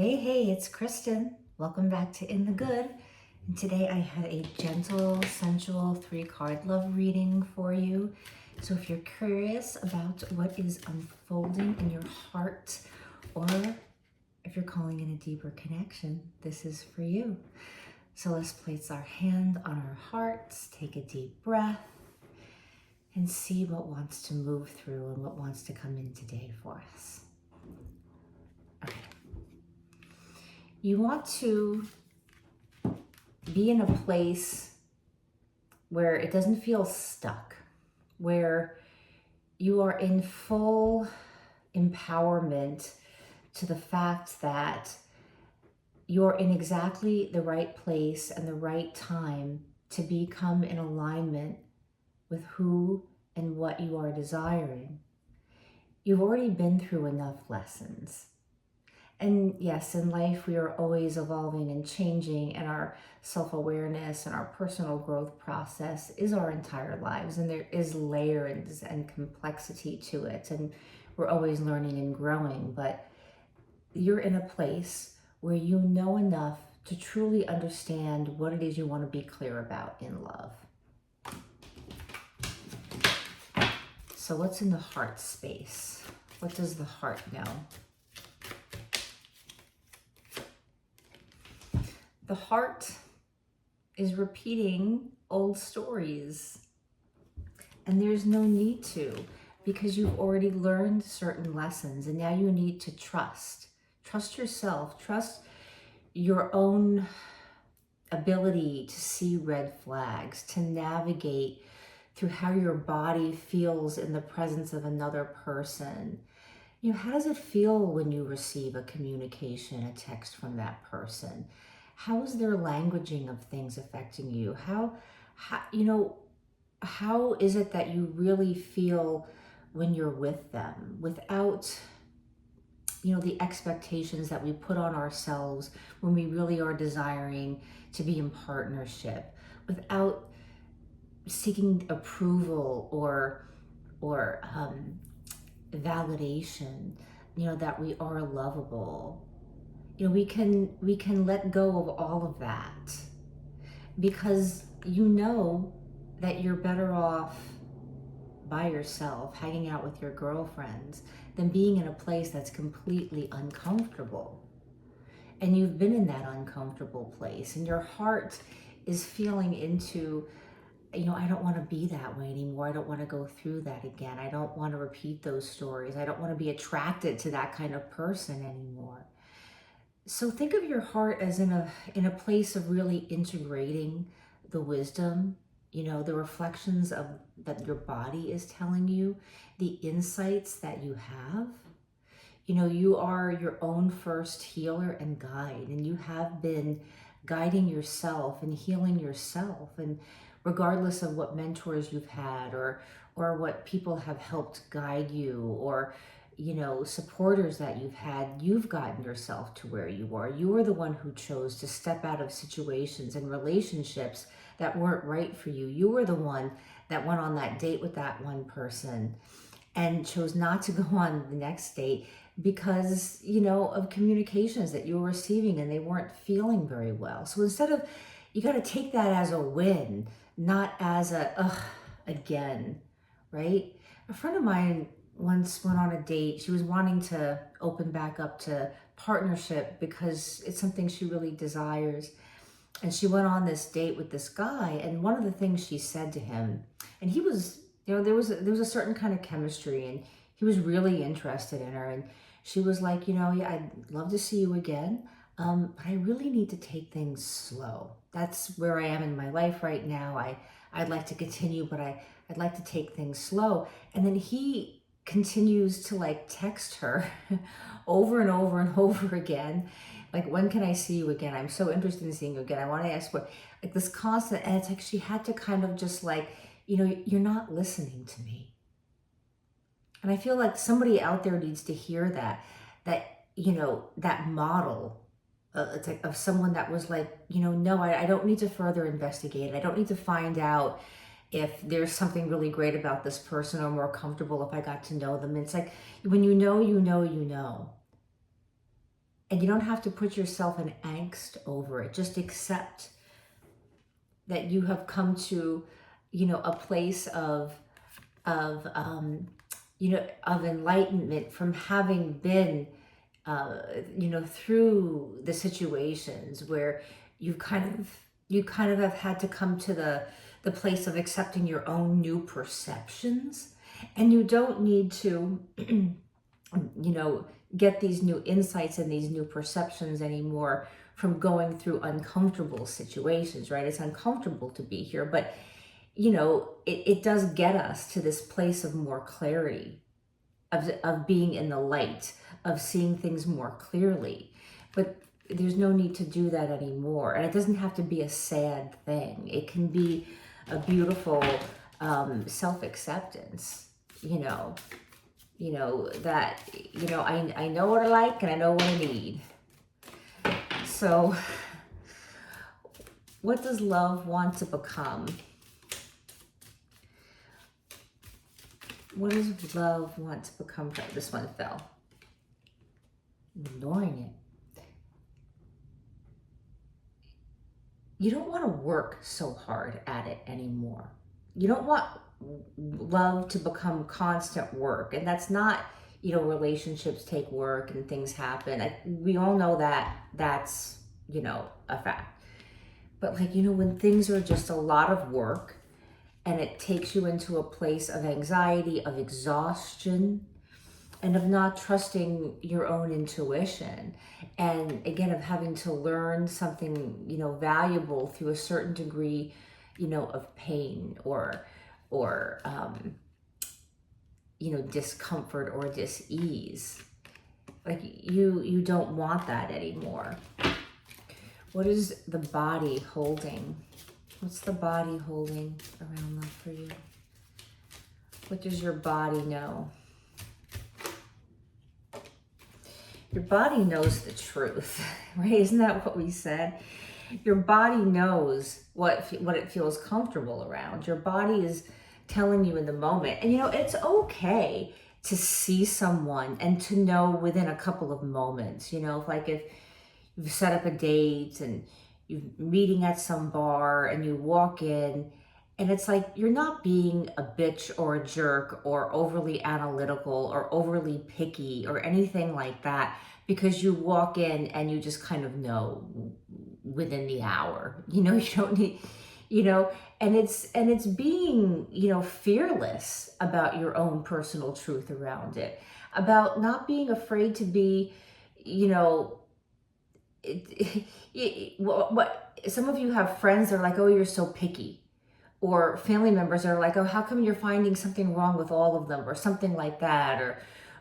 Hey, it's Kristen. Welcome back to In the Good. And today I have a gentle, sensual 3-card love reading for you. So if you're curious about what is unfolding in your heart, or if you're calling in a deeper connection, this is for you. So let's place our hand on our hearts, take a deep breath, and see what wants to move through and what wants to come in today for us. Okay. You want to be in a place where it doesn't feel stuck, where you are in full empowerment to the fact that you're in exactly the right place and the right time to become in alignment with who and what you are desiring. You've already been through enough lessons. And yes, in life, we are always evolving and changing, and our self-awareness and our personal growth process is our entire lives. And there is layers and complexity to it. And we're always learning and growing, but you're in a place where you know enough to truly understand what it is you want to be clear about in love. So what's in the heart space? What does the heart know? The heart is repeating old stories, and there's no need to, because you've already learned certain lessons, and now you need to trust. Trust yourself, trust your own ability to see red flags, to navigate through how your body feels in the presence of another person. You know, how does it feel when you receive a communication, a text from that person? How is their languaging of things affecting you? How is it that you really feel when you're with them without, the expectations that we put on ourselves when we really are desiring to be in partnership, without seeking approval or validation, that we are lovable. We can let go of all of that, because that you're better off by yourself, hanging out with your girlfriends, than being in a place that's completely uncomfortable. And you've been in that uncomfortable place, and your heart is feeling into, I don't want to be that way anymore. I don't want to go through that again. I don't want to repeat those stories. I don't want to be attracted to that kind of person anymore. So think of your heart as in a place of really integrating the wisdom, the reflections of that your body is telling you, the insights that you have. You are your own first healer and guide, and you have been guiding yourself and healing yourself. And regardless of what mentors you've had, or what people have helped guide you, or supporters that you've had, you've gotten yourself to where you are. You were the one who chose to step out of situations and relationships that weren't right for you. You were the one that went on that date with that one person and chose not to go on the next date because, of communications that you were receiving and they weren't feeling very well. So instead of, you got to take that as a win, not as again, right? A friend of mine once went on a date. She was wanting to open back up to partnership because it's something she really desires. And she went on this date with this guy, and one of the things she said to him, and he was, there was a certain kind of chemistry, and he was really interested in her, and she was like, yeah, I'd love to see you again, but I really need to take things slow. That's where I am in my life right now. I'd like to continue, but I'd like to take things slow. And then he continues to text her over and over and over again, when can I see you again? I'm so interested in seeing you again. I want to ask what, this constant, and it's she had to kind of just you're not listening to me. And I feel like somebody out there needs to hear that that model. It's of someone that was no, I don't need to further investigate. I don't need to find out if there's something really great about this person, or more comfortable if I got to know them. It's when you know. And you don't have to put yourself in angst over it. Just accept that you have come to, a place of enlightenment from having been, through the situations where you kind of have had to come to the place of accepting your own new perceptions, and you don't need to, get these new insights and these new perceptions anymore from going through uncomfortable situations, right? It's uncomfortable to be here, but it does get us to this place of more clarity, of being in the light, of seeing things more clearly. But there's no need to do that anymore. And it doesn't have to be a sad thing. It can be a beautiful self-acceptance, that, I know what I like and I know what I need. So what does love want to become? What does love want to become? This one fell. I'm ignoring it. You don't want to work so hard at it anymore. You don't want love to become constant work. And that's not, relationships take work and things happen. We all know that that's, a fact. But when things are just a lot of work, and it takes you into a place of anxiety, of exhaustion, and of not trusting your own intuition. And again, of having to learn something, valuable through a certain degree, of pain or discomfort or dis-ease. You don't want that anymore. What is the body holding? What's the body holding around love for you? What does your body know? Your body knows the truth, right? Isn't that what we said? Your body knows what it feels comfortable around. Your body is telling you in the moment. And it's okay to see someone and to know within a couple of moments, if you've set up a date and you're meeting at some bar and you walk in and it's like you're not being a bitch or a jerk or overly analytical or overly picky or anything like that, because you walk in and you just kind of know within the hour. You don't need, and it's being, fearless about your own personal truth around it, about not being afraid to be, what some of you have friends that are like, oh, you're so picky, or family members are like, oh, how come you're finding something wrong with all of them, or something like that,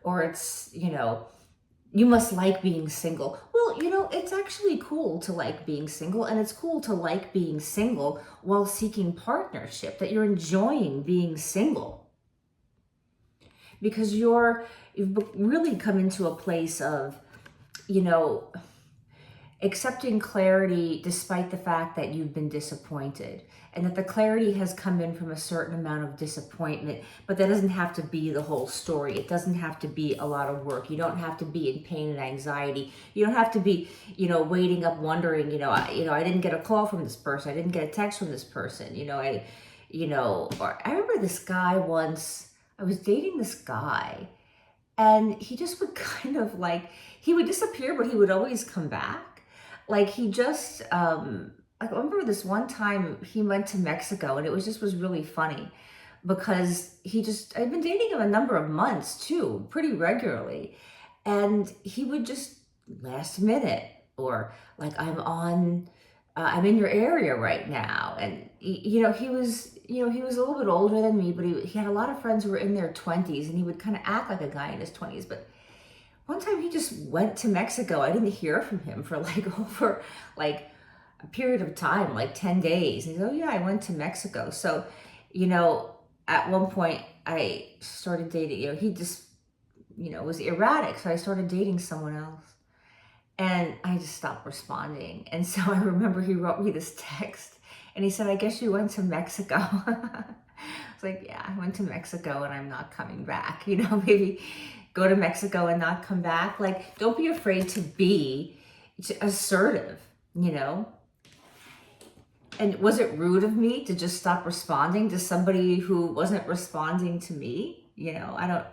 or it's, you must like being single. Well, it's actually cool to like being single, and it's cool to like being single while seeking partnership, that you're enjoying being single, because you've really come into a place of, accepting clarity despite the fact that you've been disappointed, and that the clarity has come in from a certain amount of disappointment, but that doesn't have to be the whole story. It doesn't have to be a lot of work. You don't have to be in pain and anxiety. You don't have to be, waiting up wondering, I didn't get a call from this person. I didn't get a text from this person. Or I remember this guy once, I was dating this guy, and he just would kind of he would disappear, but he would always come back. He just, I remember this one time he went to Mexico, and it was really funny, because I'd been dating him a number of months too, pretty regularly. And he would just last minute, or I'm in your area right now. And he was a little bit older than me, but he had a lot of friends who were in their 20s, and he would kind of act like a guy in his 20s. But one time he just went to Mexico. I didn't hear from him for over a period of time, 10 days. And he said, oh yeah, I went to Mexico. So, at one point I started dating, he just, was erratic. So I started dating someone else, and I just stopped responding. And so I remember he wrote me this text, and he said, I guess you went to Mexico. I was like, yeah, I went to Mexico and I'm not coming back. Maybe go to Mexico and not come back. Like, don't be afraid to be assertive, you know? And was it rude of me to just stop responding to somebody who wasn't responding to me? You know,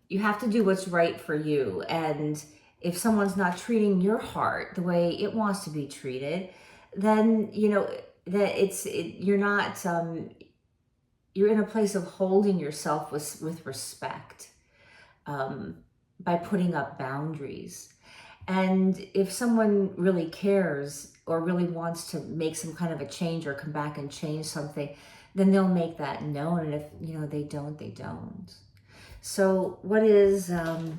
you have to do what's right for you. And if someone's not treating your heart the way it wants to be treated, then, you know, you're not, you're in a place of holding yourself with respect, by putting up boundaries. And if someone really cares or really wants to make some kind of a change or come back and change something, then they'll make that known. And if, you know, they don't, they don't. So what is the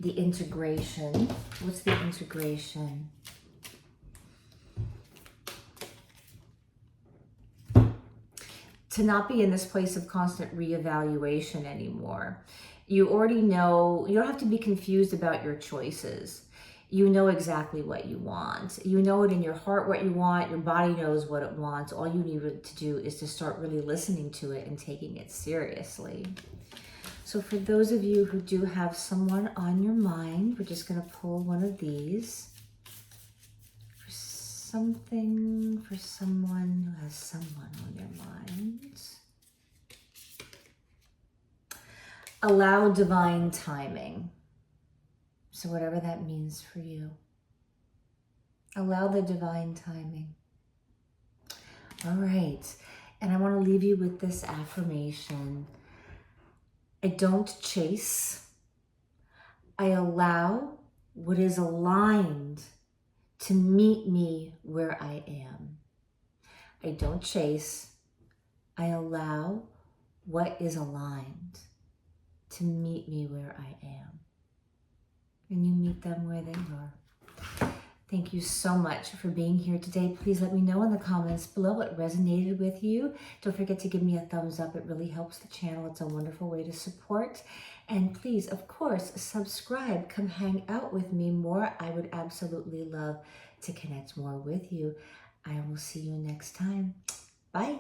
integration? What's the integration? To not be in this place of constant reevaluation anymore. You already know, you don't have to be confused about your choices. You know exactly what you want. You know it in your heart what you want. Your body knows what it wants. All you need to do is to start really listening to it and taking it seriously. So for those of you who do have someone on your mind, we're just going to pull one of these. For something, for someone who has someone on their mind. Allow divine timing. So whatever that means for you. Allow the divine timing. All right. And I want to leave you with this affirmation. I don't chase. I allow what is aligned to meet me where I am. I don't chase. I allow what is aligned to meet me where I am. And you meet them where they are. Thank you so much for being here today. Please let me know in the comments below what resonated with you. Don't forget to give me a thumbs up. It really helps the channel. It's a wonderful way to support. And please, of course, subscribe. Come hang out with me more. I would absolutely love to connect more with you. I will see you next time. Bye.